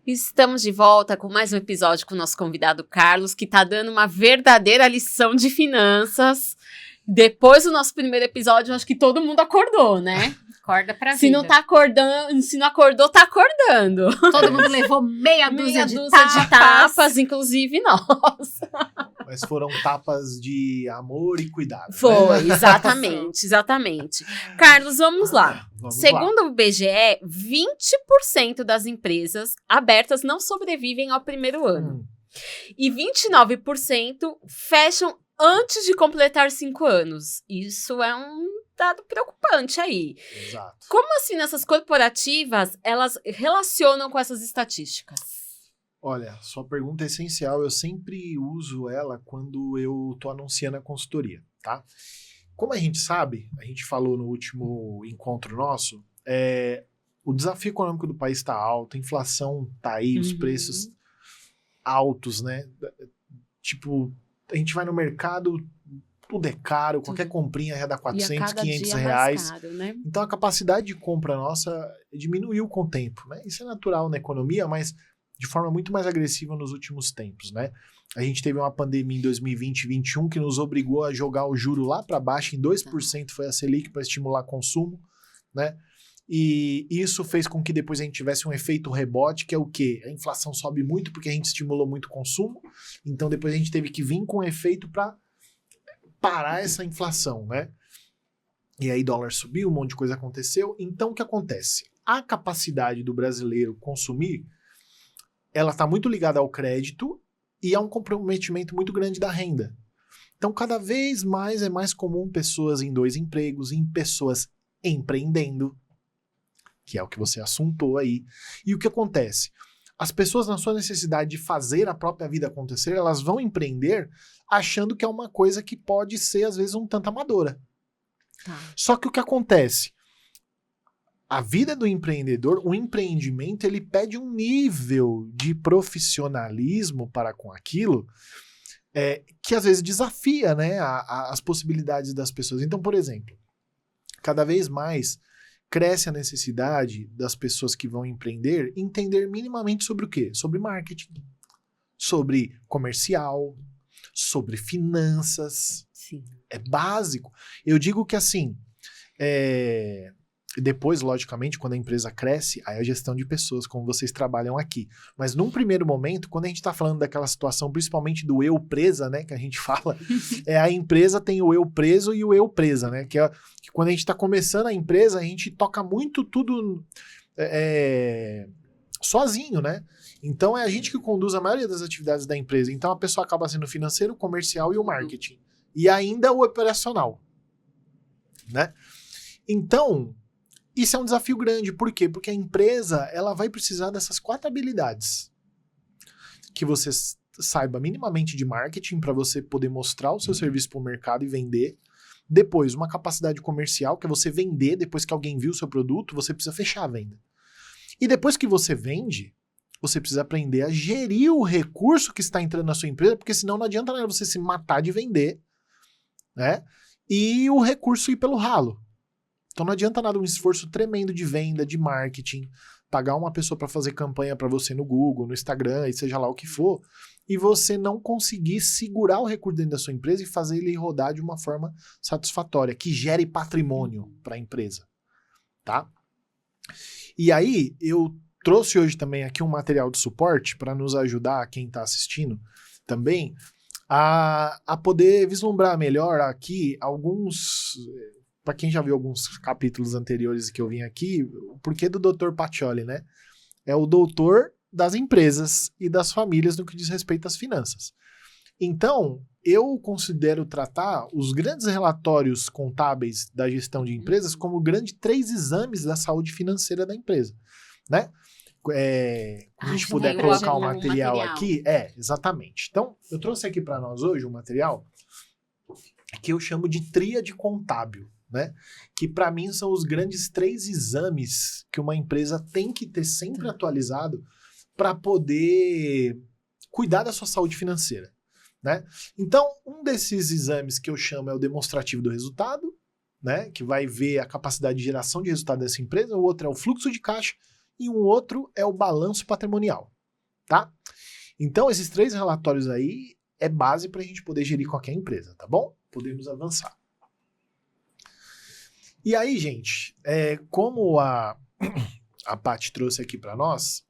Estamos de volta com mais um episódio com o nosso convidado Carlos, que está dando uma verdadeira lição de finanças. Depois do nosso primeiro episódio, acho que todo mundo acordou, né? Acorda pra vida. Se não tá acordando, se não acordou, tá acordando. Todo mundo levou meia dúzia de tapas, inclusive nós. Mas foram tapas de amor e cuidado. Foi, né? exatamente. Carlos, vamos lá. Segundo lá. o IBGE, 20% das empresas abertas não sobrevivem ao primeiro ano. E 29% fecham antes de completar 5 anos. Isso é um dado preocupante aí. Exato. Como assim essas corporativas, elas relacionam com essas estatísticas? Olha, sua pergunta é essencial. Eu sempre uso ela quando eu tô anunciando a consultoria, tá? Como a gente sabe, a gente falou no último encontro nosso, o desafio econômico do país está alto, a inflação tá aí, os preços altos, né? Tipo, a gente vai no mercado, tudo é caro, qualquer comprinha já dá 400, 500 reais. Caro, né? Então a capacidade de compra nossa diminuiu com o tempo, né? Isso é natural na economia, mas de forma muito mais agressiva nos últimos tempos, né? A gente teve uma pandemia em 2020 e 2021 que nos obrigou a jogar o juro lá para baixo, em 2% foi a Selic para estimular consumo, né? E isso fez com que depois a gente tivesse um efeito rebote, que é o quê? A inflação sobe muito porque a gente estimulou muito o consumo, então depois a gente teve que vir com um efeito para parar essa inflação, né? E aí dólar subiu, um monte de coisa aconteceu. Então o que acontece? A capacidade do brasileiro consumir, ela está muito ligada ao crédito e a um comprometimento muito grande da renda. Então cada vez mais é mais comum pessoas em 2 empregos, em pessoas empreendendo, que é o que você assuntou aí. E o que acontece? As pessoas, na sua necessidade de fazer a própria vida acontecer, elas vão empreender achando que é uma coisa que pode ser, às vezes, um tanto amadora. Tá. Só que o que acontece? A vida do empreendedor, o empreendimento, ele pede um nível de profissionalismo para com aquilo que, às vezes, desafia, né, as possibilidades das pessoas. Então, por exemplo, cada vez mais cresce a necessidade das pessoas que vão empreender entender minimamente sobre o quê? Sobre marketing, sobre comercial, sobre finanças. Sim. É básico. Eu digo que assim, depois, logicamente, quando a empresa cresce, aí é a gestão de pessoas, como vocês trabalham aqui. Mas num primeiro momento, quando a gente está falando daquela situação, principalmente do eu presa, né, que a gente fala, a empresa tem o eu preso e o eu presa, né, que quando a gente está começando a empresa, a gente toca muito tudo sozinho, né? Então é a gente que conduz a maioria das atividades da empresa. Então a pessoa acaba sendo o financeiro, o comercial e o marketing. E ainda o operacional, né? Então, isso é um desafio grande. Por quê? Porque a empresa, ela vai precisar dessas 4 habilidades. Que você saiba minimamente de marketing para você poder mostrar o seu serviço para o mercado e vender. Depois, uma capacidade comercial, que é você vender. Depois que alguém viu o seu produto, você precisa fechar a venda. E depois que você vende, você precisa aprender a gerir o recurso que está entrando na sua empresa, porque senão não adianta nada você se matar de vender, né? E o recurso ir pelo ralo. Então não adianta nada um esforço tremendo de venda, de marketing, pagar uma pessoa para fazer campanha para você no Google, no Instagram, e seja lá o que for, e você não conseguir segurar o recurso dentro da sua empresa e fazer ele rodar de uma forma satisfatória, que gere patrimônio para a empresa, tá? E aí, eu trouxe hoje também aqui um material de suporte para nos ajudar, quem está assistindo também, a poder vislumbrar melhor aqui alguns... Para quem já viu alguns capítulos anteriores que eu vim aqui, o porquê do Dr. Pacioli, né? É o doutor das empresas e das famílias no que diz respeito às finanças. Então, eu considero tratar os grandes relatórios contábeis da gestão de empresas como grandes 3 exames da saúde financeira da empresa, né? Quando a gente puder colocar o material aqui, exatamente. Então, eu trouxe aqui para nós hoje um material que eu chamo de tríade contábil, né? Que para mim são os grandes 3 exames que uma empresa tem que ter sempre atualizado para poder cuidar da sua saúde financeira, né? Então, um desses exames que eu chamo é o demonstrativo do resultado, né? Que vai ver a capacidade de geração de resultado dessa empresa. O outro é o fluxo de caixa e um outro é o balanço patrimonial, tá? Então, esses 3 relatórios aí é base para a gente poder gerir qualquer empresa, tá bom? Podemos avançar. E aí, gente, como a Paty trouxe aqui para nós,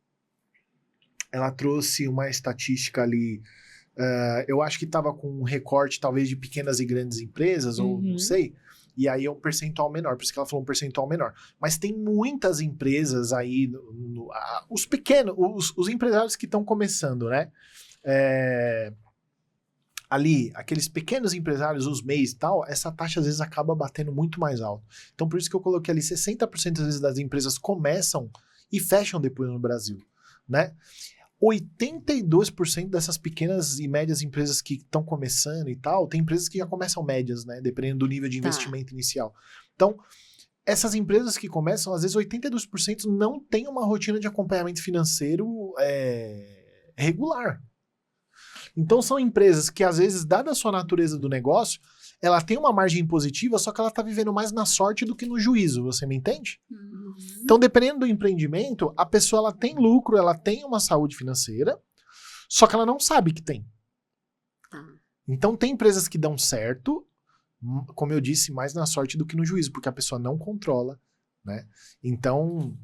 ela trouxe uma estatística ali, eu acho que estava com um recorte talvez de pequenas e grandes empresas, ou não sei, e aí é um percentual menor, por isso que ela falou um percentual menor. Mas tem muitas empresas aí, os pequenos, os empresários que estão começando, né? Ali, aqueles pequenos empresários, os MEIs e tal, essa taxa às vezes acaba batendo muito mais alto. Então, por isso que eu coloquei ali, 60% às vezes das empresas começam e fecham depois no Brasil, né? 82% dessas pequenas e médias empresas que estão começando e tal, tem empresas que já começam médias, né? Dependendo do nível de investimento inicial. Então, essas empresas que começam, às vezes 82% não tem uma rotina de acompanhamento financeiro regular. Então são empresas que, às vezes, dada a sua natureza do negócio, ela tem uma margem positiva, só que ela está vivendo mais na sorte do que no juízo, você me entende? Então, dependendo do empreendimento, a pessoa ela tem lucro, ela tem uma saúde financeira, só que ela não sabe que tem. Então tem empresas que dão certo, como eu disse, mais na sorte do que no juízo, porque a pessoa não controla, né? Então,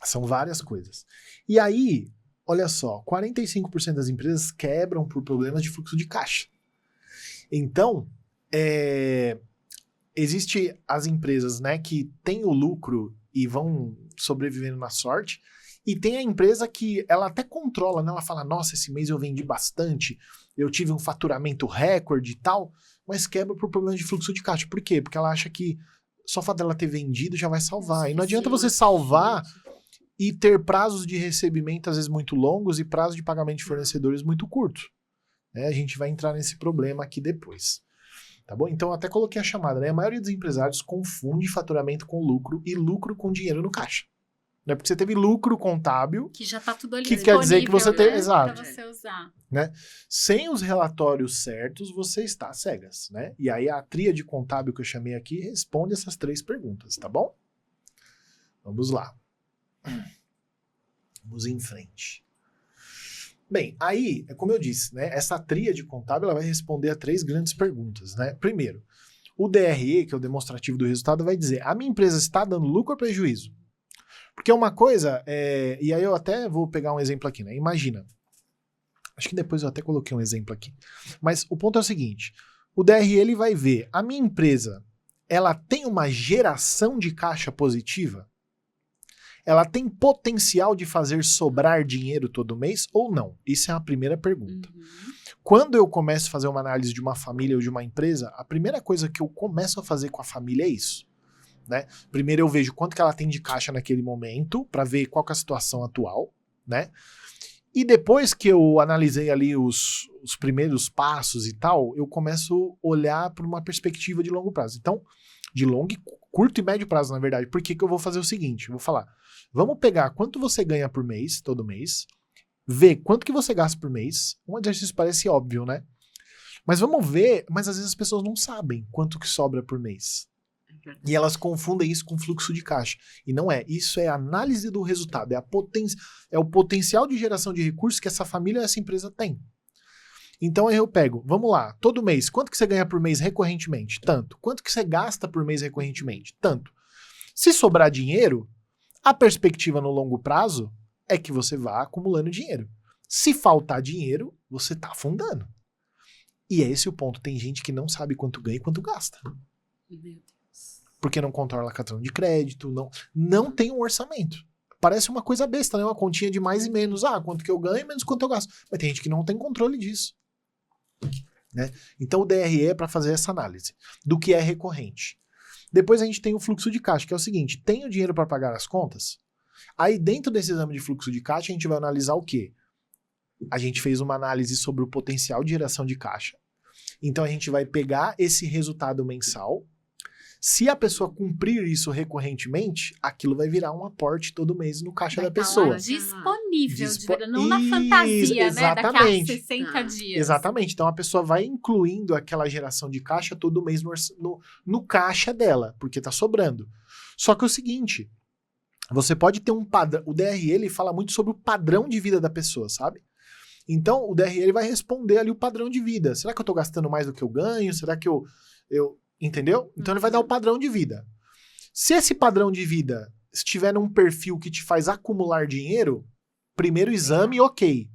são várias coisas. E aí, olha só, 45% das empresas quebram por problemas de fluxo de caixa. Então, existe as empresas, né, que têm o lucro e vão sobrevivendo na sorte, e tem a empresa que ela até controla, né? Ela fala, nossa, esse mês eu vendi bastante, eu tive um faturamento recorde e tal, mas quebra por problemas de fluxo de caixa. Por quê? Porque ela acha que só o fato dela ter vendido já vai salvar. E não adianta você salvar e ter prazos de recebimento, às vezes, muito longos e prazos de pagamento de fornecedores muito curtos. Né? A gente vai entrar nesse problema aqui depois. Tá bom? Então, eu até coloquei a chamada, né? A maioria dos empresários confunde faturamento com lucro e lucro com dinheiro no caixa. Não é porque você teve lucro contábil... Que já tá tudo ali que quer dizer que você tem... né? Exato. Pra você usar. Né? Sem os relatórios certos, você está às cegas, né? E aí, a tríade contábil que eu chamei aqui responde essas 3 perguntas, tá bom? Vamos lá. Vamos em frente. Bem, aí, como eu disse, né, essa tríade contábil ela vai responder a 3 grandes perguntas, né? Primeiro, o DRE, que é o demonstrativo do resultado, vai dizer, a minha empresa está dando lucro ou prejuízo? Porque uma coisa, e aí eu até vou pegar um exemplo aqui, né? Imagina, acho que depois eu até coloquei um exemplo aqui, mas o ponto é o seguinte, o DRE ele vai ver, a minha empresa, ela tem uma geração de caixa positiva? Ela tem potencial de fazer sobrar dinheiro todo mês ou não? Isso é a primeira pergunta. Quando eu começo a fazer uma análise de uma família ou de uma empresa, a primeira coisa que eu começo a fazer com a família é isso. Né? Primeiro eu vejo quanto que ela tem de caixa naquele momento, para ver qual que é a situação atual. Né? E depois que eu analisei ali os primeiros passos e tal, eu começo a olhar por uma perspectiva de longo prazo. Então, de longo, curto e médio prazo, na verdade. Por que eu vou fazer o seguinte? Eu vou falar, vamos pegar quanto você ganha por mês, todo mês, ver quanto que você gasta por mês. Um exercício parece óbvio, né? Mas vamos ver, mas às vezes as pessoas não sabem quanto que sobra por mês. E elas confundem isso com fluxo de caixa. E não é. Isso é análise do resultado. É o potencial de geração de recursos que essa família ou essa empresa tem. Então aí eu pego, vamos lá, todo mês, quanto que você ganha por mês recorrentemente? Tanto. Quanto que você gasta por mês recorrentemente? Tanto. Se sobrar dinheiro, a perspectiva no longo prazo é que você vá acumulando dinheiro. Se faltar dinheiro, você está afundando. E é esse o ponto. Tem gente que não sabe quanto ganha e quanto gasta. Meu Deus. Porque não controla cartão de crédito, não tem um orçamento. Parece uma coisa besta, né? Uma continha de mais e menos. Ah, quanto que eu ganho, menos quanto eu gasto. Mas tem gente que não tem controle disso. Né? Então o DRE é para fazer essa análise do que é recorrente. Depois a gente tem o fluxo de caixa, que é o seguinte, tenho dinheiro para pagar as contas? Aí dentro desse exame de fluxo de caixa a gente vai analisar o quê? A gente fez uma análise sobre o potencial de geração de caixa. Então a gente vai pegar esse resultado mensal, Se a pessoa cumprir isso recorrentemente, aquilo vai virar um aporte todo mês no caixa Vai da tá pessoa. lá disponível, Dispo- não na fantasia, né? Daqui a exatamente. 60 dias. Exatamente. Então a pessoa vai incluindo aquela geração de caixa todo mês no caixa dela, porque tá sobrando. Só que é o seguinte, você pode ter um padrão. O DRE ele fala muito sobre o padrão de vida da pessoa, sabe? Então o DRE ele vai responder ali o padrão de vida. Será que eu tô gastando mais do que eu ganho? Será que eu entendeu? Então ele vai dar o padrão de vida. Se esse padrão de vida estiver num perfil que te faz acumular dinheiro, primeiro exame, ok.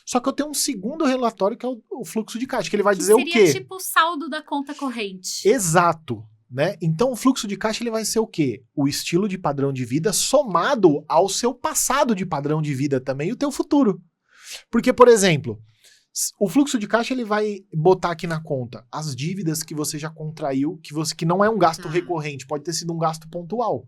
Só que eu tenho um segundo relatório que é o fluxo de caixa, que ele vai dizer o quê? Seria tipo o saldo da conta corrente. Exato, né? Então o fluxo de caixa ele vai ser o quê? O estilo de padrão de vida somado ao seu passado de padrão de vida também e o teu futuro. Porque, por exemplo, o fluxo de caixa ele vai botar aqui na conta as dívidas que você já contraiu, que não é um gasto recorrente, pode ter sido um gasto pontual.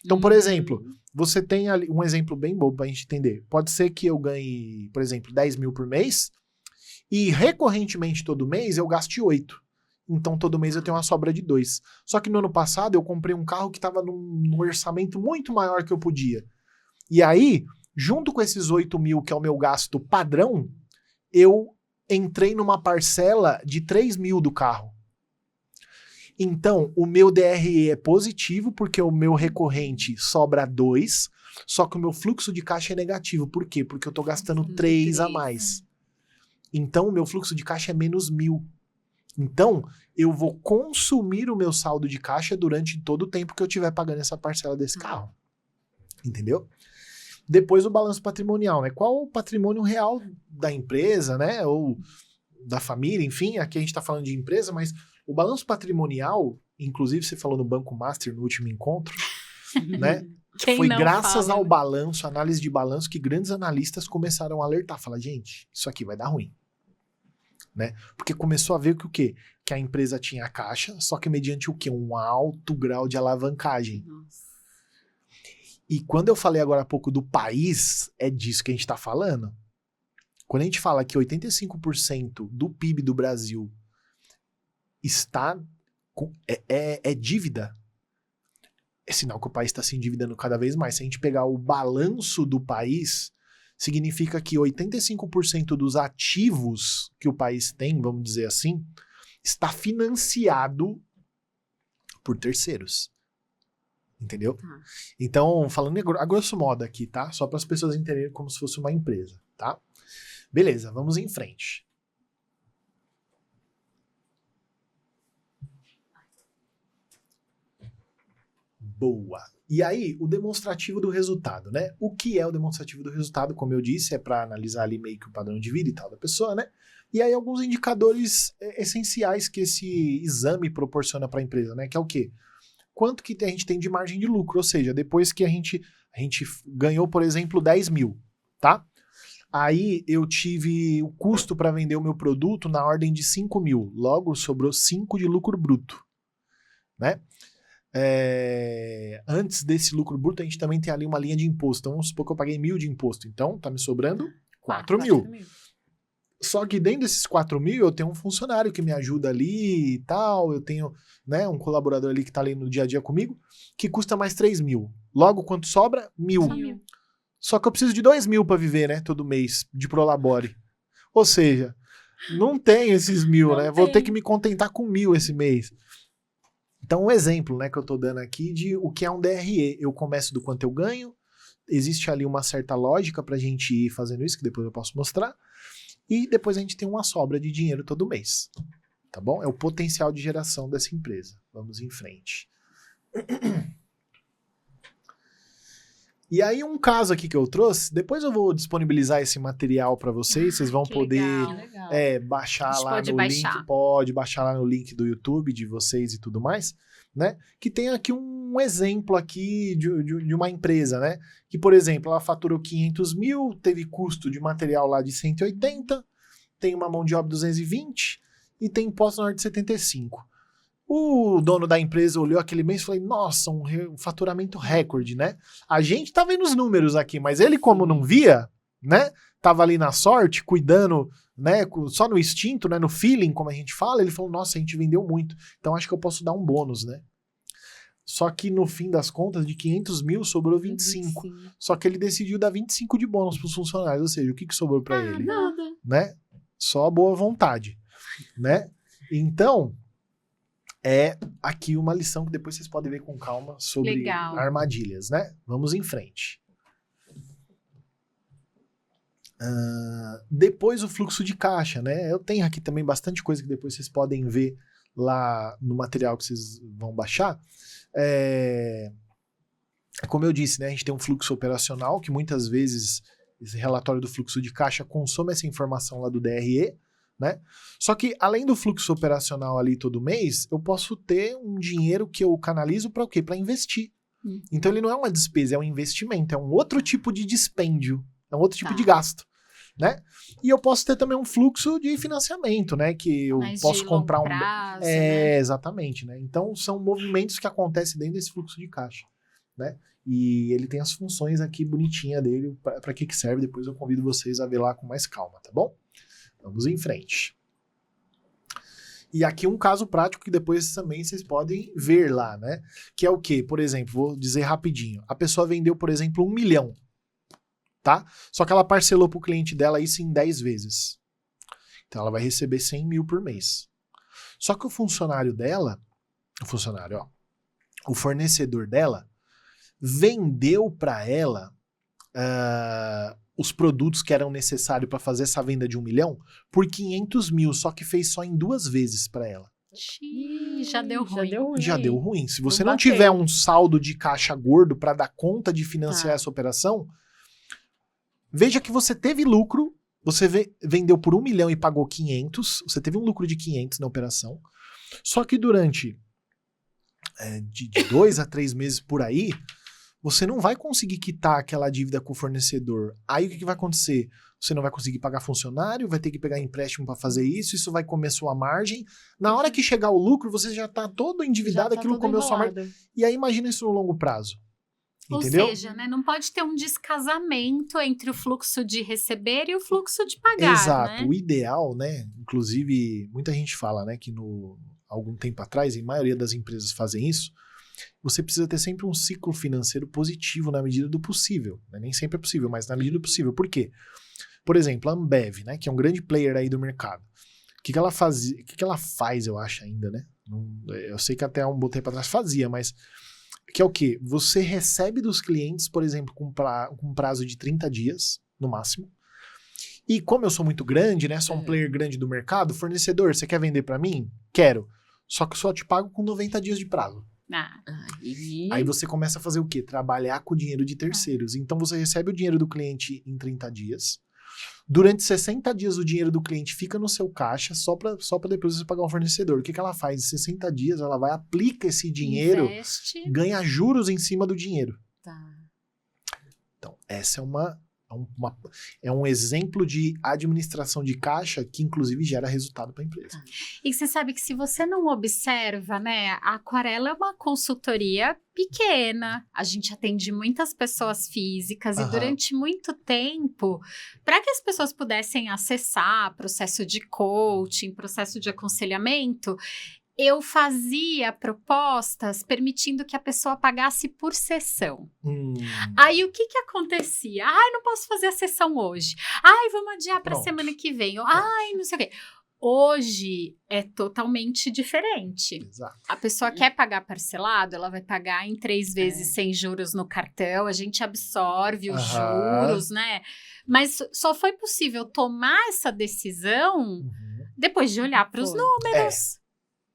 Então, por exemplo, você tem ali um exemplo bem bobo pra gente entender. Pode ser que eu ganhe, por exemplo, 10 mil por mês e recorrentemente todo mês eu gaste 8. Então, todo mês eu tenho uma sobra de 2. Só que no ano passado eu comprei um carro que estava num orçamento muito maior que eu podia. E aí, junto com esses 8 mil, que é o meu gasto padrão, eu entrei numa parcela de 3 mil do carro. Então, o meu DRE é positivo porque o meu recorrente sobra 2, só que o meu fluxo de caixa é negativo. Por quê? Porque eu tô gastando 3 a mais. Então, o meu fluxo de caixa é menos 1.000. Então, eu vou consumir o meu saldo de caixa durante todo o tempo que eu estiver pagando essa parcela desse carro. Entendeu? Depois o balanço patrimonial, né? Qual o patrimônio real da empresa, né? Ou da família, enfim, aqui a gente tá falando de empresa, mas o balanço patrimonial, inclusive você falou no Banco Master no último encontro, né? Foi graças ao balanço, análise de balanço, que grandes analistas começaram a alertar. Falar, gente, isso aqui vai dar ruim. Né? Porque começou a ver que o quê? Que a empresa tinha caixa, só que mediante o quê? Um alto grau de alavancagem. Nossa. E quando eu falei agora há pouco do país, é disso que a gente tá falando. Quando a gente fala que 85% do PIB do Brasil está é dívida, é sinal que o país está se endividando cada vez mais. Se a gente pegar o balanço do país, significa que 85% dos ativos que o país tem, vamos dizer assim, está financiado por terceiros. Entendeu? Então, falando a grosso modo aqui, tá? Só para as pessoas entenderem como se fosse uma empresa, tá? Beleza, vamos em frente. Boa. E aí, o demonstrativo do resultado, né? O que é o demonstrativo do resultado? Como eu disse, é para analisar ali meio que o padrão de vida e tal da pessoa, né? E aí, alguns indicadores essenciais que esse exame proporciona para a empresa, né? Que é o quê? Quanto que a gente tem de margem de lucro, ou seja, depois que a gente ganhou, por exemplo, 10 mil, tá? Aí eu tive o custo para vender o meu produto na ordem de 5 mil, logo sobrou 5 de lucro bruto, né? Antes desse lucro bruto, a gente também tem ali uma linha de imposto, então vamos supor que eu paguei 1.000 de imposto, então tá me sobrando 4 mil. Só que dentro desses 4 mil, eu tenho um funcionário que me ajuda ali e tal, eu tenho, né, um colaborador ali que tá ali no dia a dia comigo, que custa mais 3 mil. Logo, quanto sobra? 1.000. Só que eu preciso de 2 mil para viver, né, todo mês, de Prolabore. Ou seja, não tenho esses 1.000, né? Vou ter que me contentar com 1.000 esse mês. Então, um exemplo, né, que eu tô dando aqui de o que é um DRE. Eu começo do quanto eu ganho, existe ali uma certa lógica pra gente ir fazendo isso, que depois eu posso mostrar. E depois a gente tem uma sobra de dinheiro todo mês, tá bom? É o potencial de geração dessa empresa. Vamos em frente. E aí um caso aqui que eu trouxe, depois eu vou disponibilizar esse material para vocês vão poder baixar lá no link, pode baixar lá no link do YouTube de vocês e tudo mais, né? Que tem aqui um exemplo aqui de uma empresa, né? Que, por exemplo, ela faturou 500 mil, teve custo de material lá de 180, tem uma mão de obra de 220 e tem imposto na ordem de 75. O dono da empresa olhou aquele mês e falou, nossa, um faturamento recorde, né? A gente tá vendo os números aqui, mas ele, como não via, né? Tava ali na sorte, cuidando, né? Só no instinto, né? No feeling, como a gente fala, ele falou, nossa, a gente vendeu muito. Então acho que eu posso dar um bônus, né? Só que no fim das contas, de 500 mil, sobrou 25. Só que ele decidiu dar 25 de bônus pros funcionários. Ou seja, o que sobrou pra ele? Nada. Né? Só a boa vontade. Né? Então, é aqui uma lição que depois vocês podem ver com calma sobre Legal. armadilhas, né? Vamos em frente. Depois o fluxo de caixa, né? Eu tenho aqui também bastante coisa que depois vocês podem ver lá no material que vocês vão baixar. Como eu disse, né? A gente tem um fluxo operacional que muitas vezes esse relatório do fluxo de caixa consome essa informação lá do DRE, né? Só que além do fluxo operacional ali todo mês, eu posso ter um dinheiro que eu canalizo para o quê? Para investir. Então ele não é uma despesa, é um investimento, é um outro tipo de dispêndio, é um outro tipo de gasto. Né? E eu posso ter também um fluxo de financiamento, né? Que eu posso comprar um prazo, né? Exatamente, né? Então são movimentos que acontecem dentro desse fluxo de caixa, né? E ele tem as funções aqui bonitinha dele, para que serve. Depois eu convido vocês a ver lá com mais calma, tá bom? Vamos em frente. E aqui um caso prático que depois também vocês podem ver lá, né? Que é o quê? Por exemplo, vou dizer rapidinho. A pessoa vendeu, por exemplo, 1 milhão. Tá? Só que ela parcelou para o cliente dela isso em 10 vezes. Então ela vai receber 100 mil por mês. Só que o funcionário dela, o fornecedor dela, vendeu para ela os produtos que eram necessários para fazer essa venda de 1 milhão por 500 mil, só que fez só em 2 vezes para ela. Já deu ruim. Já deu ruim. Se você Não não bateu. tiver um saldo de caixa gordo para dar conta de financiar essa operação, veja que você teve lucro, você vendeu por 1 milhão e pagou 500, você teve um lucro de 500 na operação, só que durante de 2 a 3 meses por aí, você não vai conseguir quitar aquela dívida com o fornecedor. Aí o que vai acontecer? Você não vai conseguir pagar funcionário, vai ter que pegar empréstimo para fazer isso vai comer sua margem. Na hora que chegar o lucro, você já está todo endividado, aquilo comeu sua margem. E aí imagina isso no longo prazo. Entendeu? Ou seja, né, não pode ter um descasamento entre o fluxo de receber e o fluxo de pagar. Exato. Né? O ideal, né? Inclusive, muita gente fala, né, que algum tempo atrás, e a maioria das empresas fazem isso, você precisa ter sempre um ciclo financeiro positivo na medida do possível. Né? Nem sempre é possível, mas na medida do possível. Por quê? Por exemplo, a Ambev, né, que é um grande player aí do mercado. O que ela faz, eu acho ainda, né? Eu sei que até há um bom tempo atrás fazia, mas que é o quê? Você recebe dos clientes, por exemplo, com um prazo de 30 dias, no máximo. E como eu sou muito grande, né? Sou um player grande do mercado, fornecedor, você quer vender pra mim? Quero. Só que eu só te pago com 90 dias de prazo. Aí você começa a fazer o quê? Trabalhar com o dinheiro de terceiros. Então você recebe o dinheiro do cliente em 30 dias. Durante 60 dias o dinheiro do cliente fica no seu caixa só pra depois você pagar o fornecedor. O que ela faz? Em 60 dias ela vai, aplica esse dinheiro, investe, ganha juros em cima do dinheiro. Tá. Então, essa é um exemplo de administração de caixa que, inclusive, gera resultado para a empresa. E você sabe que se você não observa, né, a Aquarela é uma consultoria pequena, a gente atende muitas pessoas físicas e durante muito tempo, para que as pessoas pudessem acessar processo de coaching, processo de aconselhamento, eu fazia propostas permitindo que a pessoa pagasse por sessão. Aí o que acontecia? Ai, não posso fazer a sessão hoje. Ai, vamos adiar para semana que vem. Ai, não sei o quê. Hoje é totalmente diferente. Exato. A pessoa quer pagar parcelado, ela vai pagar em 3 vezes sem juros no cartão, a gente absorve os juros, né? Mas só foi possível tomar essa decisão depois de olhar para os números.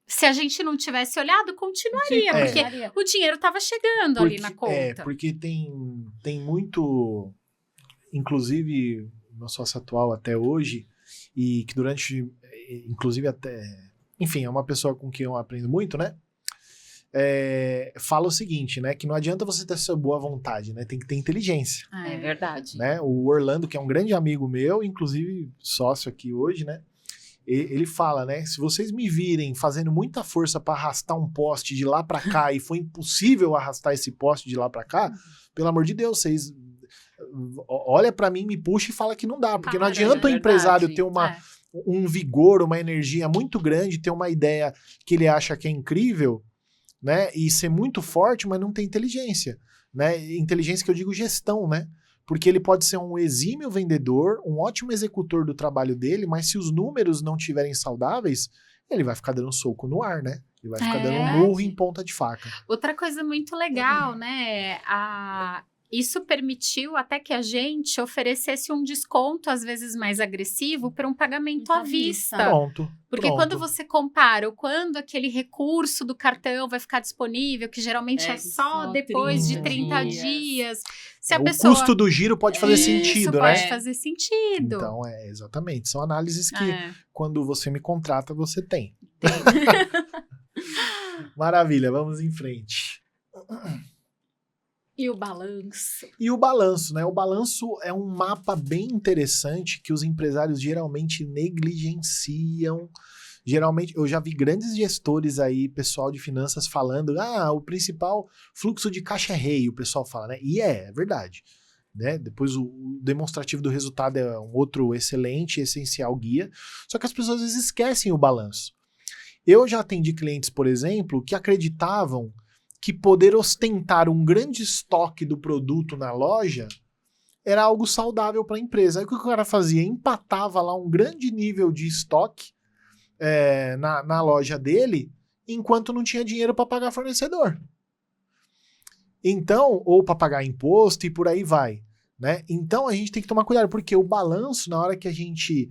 Se a gente não tivesse olhado, continuaria, porque o dinheiro estava chegando ali na conta. Porque tem muito, inclusive, meu sócio atual até hoje, e que inclusive até, enfim, é uma pessoa com quem eu aprendo muito, né? Fala o seguinte, né? Que não adianta você ter sua boa vontade, né? Tem que ter inteligência. É verdade. Né? O Orlando, que é um grande amigo meu, inclusive sócio aqui hoje, né? Ele fala, né? Se vocês me virem fazendo muita força para arrastar um poste de lá para cá e foi impossível arrastar esse poste de lá para cá, pelo amor de Deus, vocês olha para mim, me puxa e fala que não dá, porque não adianta o empresário ter um vigor, uma energia muito grande, ter uma ideia que ele acha que é incrível né? E ser muito forte, mas não ter inteligência, né? Inteligência que eu digo gestão, né? Porque ele pode ser um exímio vendedor, um ótimo executor do trabalho dele, mas se os números não estiverem saudáveis, ele vai ficar dando soco no ar, né? Ele vai ficar dando murro em ponta de faca. Outra coisa muito legal, né? Isso permitiu até que a gente oferecesse um desconto, às vezes mais agressivo, para um pagamento à vista. Pronto. Porque quando você compara quando aquele recurso do cartão vai ficar disponível, que geralmente é só depois de 30 dias. Se a pessoa... O custo do giro pode fazer sentido, né? Pode fazer sentido. Então, exatamente. São análises que, quando você me contrata, você tem. Maravilha, vamos em frente. E o balanço? E o balanço, né? O balanço é um mapa bem interessante que os empresários geralmente negligenciam. Geralmente, eu já vi grandes gestores aí, pessoal de finanças falando, o principal fluxo de caixa é rei, o pessoal fala, né? E é verdade. Né? Depois o demonstrativo do resultado é um outro excelente, essencial guia. Só que as pessoas às vezes esquecem o balanço. Eu já atendi clientes, por exemplo, que acreditavam que poder ostentar um grande estoque do produto na loja era algo saudável para a empresa. Aí o que o cara fazia? Empatava lá um grande nível de estoque na loja dele, enquanto não tinha dinheiro para pagar fornecedor. Então, ou para pagar imposto e por aí vai. Né? Então a gente tem que tomar cuidado, porque o balanço, na hora que a gente...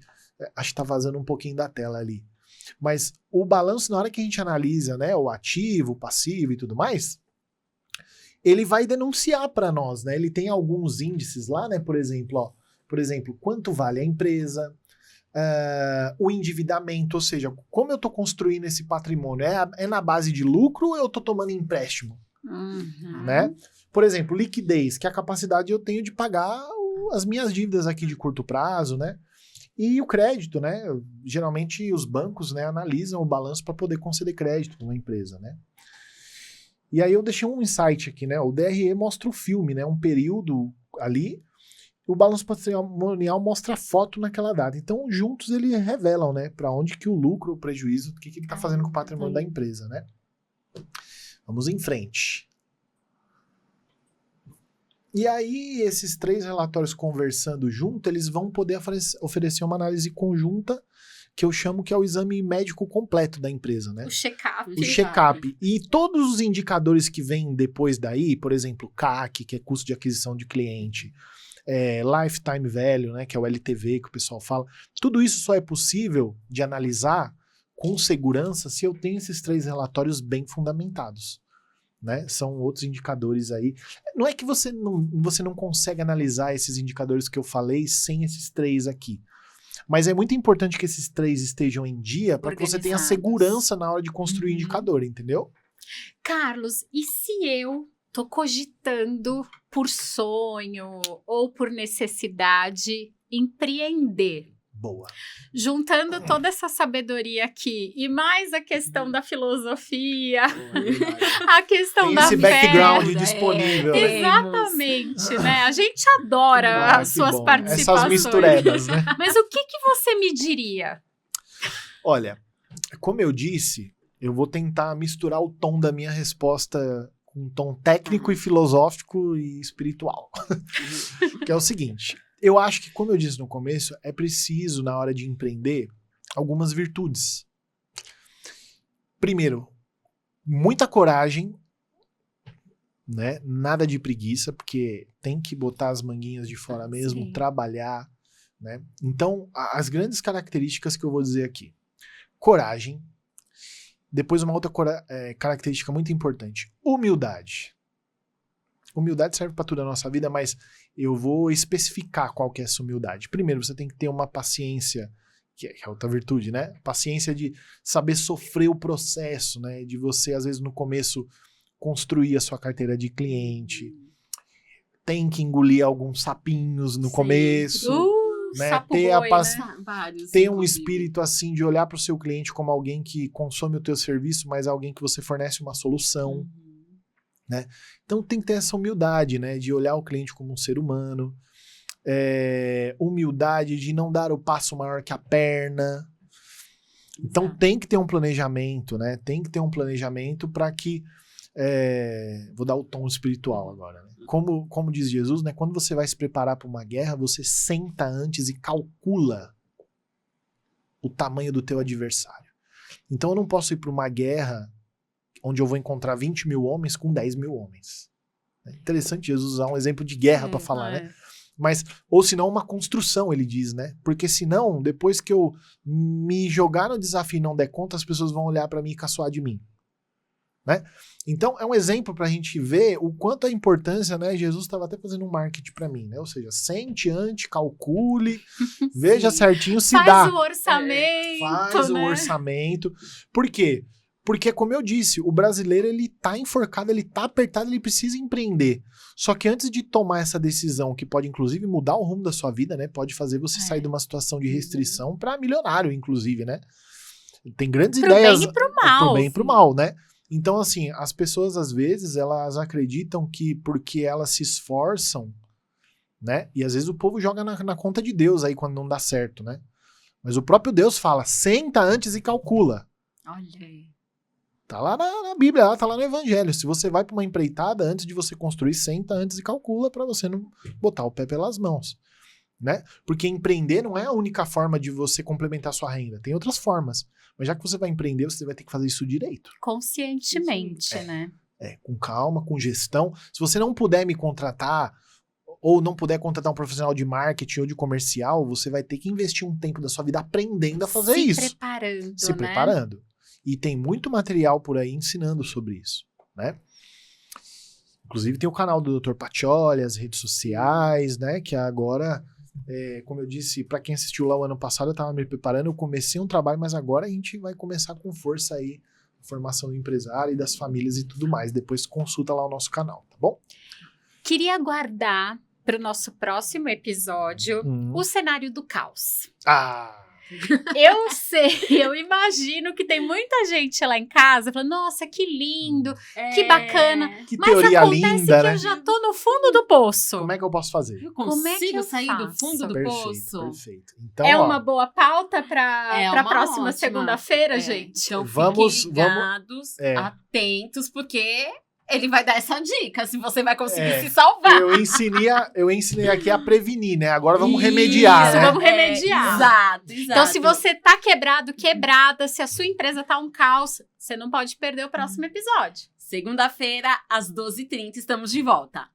Acho que tá vazando um pouquinho da tela ali. Mas o balanço, na hora que a gente analisa, né, o ativo, o passivo e tudo mais, ele vai denunciar para nós, né? Ele tem alguns índices lá, né? Por exemplo, quanto vale a empresa, o endividamento, ou seja, como eu estou construindo esse patrimônio? É na base de lucro ou eu estou tomando empréstimo? Né? Por exemplo, liquidez, que é a capacidade eu tenho de pagar as minhas dívidas aqui de curto prazo, né? E o crédito, né? Geralmente os bancos, né, analisam o balanço para poder conceder crédito para uma empresa, né? E aí eu deixei um insight aqui, né? O DRE mostra o filme, né? Um período ali. O balanço patrimonial mostra a foto naquela data. Então, juntos eles revelam, né? Para onde que o lucro, o prejuízo, o que ele está fazendo com o patrimônio da empresa, né? Vamos em frente. E aí, esses 3 relatórios conversando junto, eles vão poder oferecer uma análise conjunta, que eu chamo que é o exame médico completo da empresa, né? O check-up. O check-up. E todos os indicadores que vêm depois daí, por exemplo, CAC, que é custo de aquisição de cliente, Lifetime Value, né, que é o LTV que o pessoal fala, tudo isso só é possível de analisar com segurança se eu tenho esses 3 relatórios bem fundamentados. Né? São outros indicadores aí. Não é que você não consegue analisar esses indicadores que eu falei sem esses 3 aqui. Mas é muito importante que esses 3 estejam em dia para que você tenha segurança na hora de construir o indicador, entendeu? Carlos, e se eu tô cogitando por sonho ou por necessidade empreender? Boa. Juntando toda essa sabedoria aqui e mais a questão da filosofia, a questão da esse background disponível. Né? Exatamente, né? A gente adora as suas participações. Essas misturebas, né? Mas o que você me diria? Olha, como eu disse, eu vou tentar misturar o tom da minha resposta com um tom técnico e filosófico e espiritual. Que é o seguinte... Eu acho que, como eu disse no começo, é preciso, na hora de empreender, algumas virtudes. Primeiro, muita coragem, né? Nada de preguiça, porque tem que botar as manguinhas de fora mesmo, trabalhar, né? Então, as grandes características que eu vou dizer aqui. Coragem. Depois, uma outra característica muito importante. Humildade. Humildade serve para tudo na nossa vida, mas eu vou especificar qual que é essa humildade. Primeiro, você tem que ter uma paciência, que é outra virtude, né? Paciência de saber sofrer o processo, né? De você, às vezes, no começo, construir a sua carteira de cliente. Tem que engolir alguns sapinhos no começo. Né? Ter um espírito assim de olhar para o seu cliente como alguém que consome o teu serviço, mas alguém que você fornece uma solução. Né? Então tem que ter essa humildade, né? De olhar o cliente como um ser humano, humildade de não dar o passo maior que a perna, Então Exato. tem que ter um planejamento, né? Tem que ter um planejamento para que... vou dar o tom espiritual agora, né? Como diz Jesus, né? Quando você vai se preparar para uma guerra, você senta antes e calcula o tamanho do teu adversário. Então eu não posso ir para uma guerra onde eu vou encontrar 20 mil homens com 10 mil homens. É interessante Jesus usar um exemplo de guerra para falar, né? Mas, ou senão uma construção, ele diz, né? Porque senão, depois que eu me jogar no desafio e não der conta, as pessoas vão olhar para mim e caçoar de mim. Né? Então, é um exemplo pra gente ver o quanto a importância, né? Jesus estava até fazendo um marketing pra mim, né? Ou seja, sente antes, calcule, veja certinho se dá. Faz o orçamento, Faz né? o orçamento. Por quê? Porque, como eu disse, o brasileiro, ele tá enforcado, ele tá apertado, ele precisa empreender. Só que antes de tomar essa decisão, que pode, inclusive, mudar o rumo da sua vida, né? Pode fazer você sair de uma situação de restrição pra milionário, inclusive, né? Tem grandes ideias. Pro bem e pro mal. Pro bem e pro mal, né? Então, assim, as pessoas, às vezes, elas acreditam que porque elas se esforçam, né? E às vezes o povo joga na conta de Deus aí quando não dá certo, né? Mas o próprio Deus fala, senta antes e calcula. Olha aí. Tá lá na Bíblia, tá lá no Evangelho. Se você vai pra uma empreitada, antes de você construir, senta antes e calcula pra você não botar o pé pelas mãos, né? Porque empreender não é a única forma de você complementar sua renda. Tem outras formas. Mas já que você vai empreender, você vai ter que fazer isso direito. Conscientemente, né? Com calma, com gestão. Se você não puder me contratar, ou não puder contratar um profissional de marketing ou de comercial, você vai ter que investir um tempo da sua vida aprendendo a fazer isso. Se preparando. E tem muito material por aí ensinando sobre isso, né? Inclusive tem o canal do Dr. Pacioli, as redes sociais, né? Que agora... como eu disse, para quem assistiu lá o ano passado, eu tava me preparando, eu comecei um trabalho, mas agora a gente vai começar com força aí, formação do empresário e das famílias e tudo mais. Depois consulta lá o nosso canal, tá bom? Queria guardar para o nosso próximo episódio o cenário do caos. Eu sei, eu imagino que tem muita gente lá em casa falando, nossa, que lindo, que bacana. Que Mas teoria acontece linda, que né? eu já tô no fundo do poço. Como é que eu posso fazer? Eu Como é que consigo eu sair do faço? fundo do poço? Perfeito. Então, É ó, uma boa pauta para É a uma próxima ótima. segunda-feira, gente? Então Vamos- fiquem ligados, é. atentos, porque ele vai dar essa dica, se você vai conseguir É. se salvar. eu ensinei aqui a prevenir, né? Agora vamos remediar, Isso, né? vamos remediar. Exato. Então, se você tá quebrada, se a sua empresa tá um caos, você não pode perder o próximo episódio. Segunda-feira, às 12h30, estamos de volta.